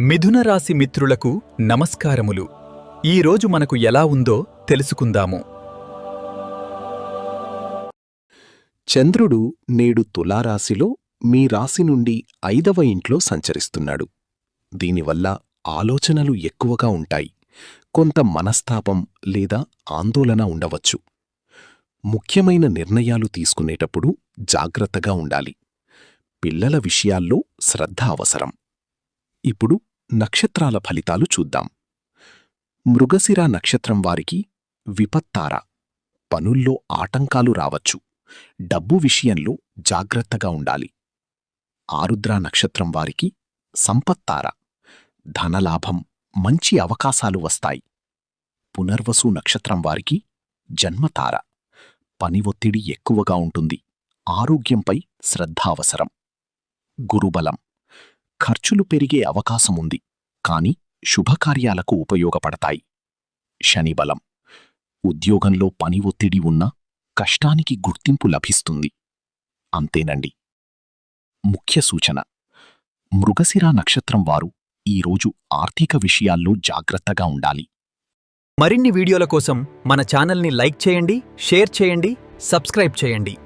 మిథున రాశి మిత్రులకు నమస్కారములు. ఈరోజు మనకు ఎలా ఉందో తెలుసుకుందాము. చంద్రుడు నేడు తులారాశిలో మీ రాశి నుండి 5వ ఇంట్లో సంచరిస్తున్నాడు. దీనివల్ల ఆలోచనలు ఎక్కువగా ఉంటాయి. కొంత మనస్తాపం లేదా ఆందోళన ఉండవచ్చు. ముఖ్యమైన నిర్ణయాలు తీసుకునేటప్పుడు జాగ్రత్తగా ఉండాలి. పిల్లల విషయాల్లో శ్రద్ధ అవసరం. ఇప్పుడు నక్షత్రాల ఫలితాలు చూద్దాం. మృగశిర నక్షత్రం వారికి విపత్తార. పనుల్లో ఆటంకాలు రావచ్చు. డబ్బు విషయంలో జాగ్రత్తగా ఉండాలి. ఆరుద్ర నక్షత్రం వారికి సంపత్తార. ధనలాభం, మంచి అవకాశాలు వస్తాయి. పునర్వసు నక్షత్రం వారికి జన్మతార. పని ఒత్తిడి ఎక్కువగా ఉంటుంది. ఆరోగ్యంపై శ్రద్ధ అవసరం. గురుబలం. ఖర్చులు పెరిగే అవకాశముంది, కాని శుభకార్యాలకు ఉపయోగపడతాయి. శనిబలం. ఉద్యోగంలో పని ఒత్తిడి ఉన్నా కష్టానికి గుర్తింపు లభిస్తుంది. అంతేనండి. ముఖ్య సూచన: మృగశిర నక్షత్రం వారు ఈరోజు ఆర్థిక విషయాల్లో జాగ్రత్తగా ఉండాలి. మరిన్ని వీడియోల కోసం మన ఛానల్ని లైక్ చేయండి, షేర్ చేయండి, సబ్స్క్రైబ్ చేయండి.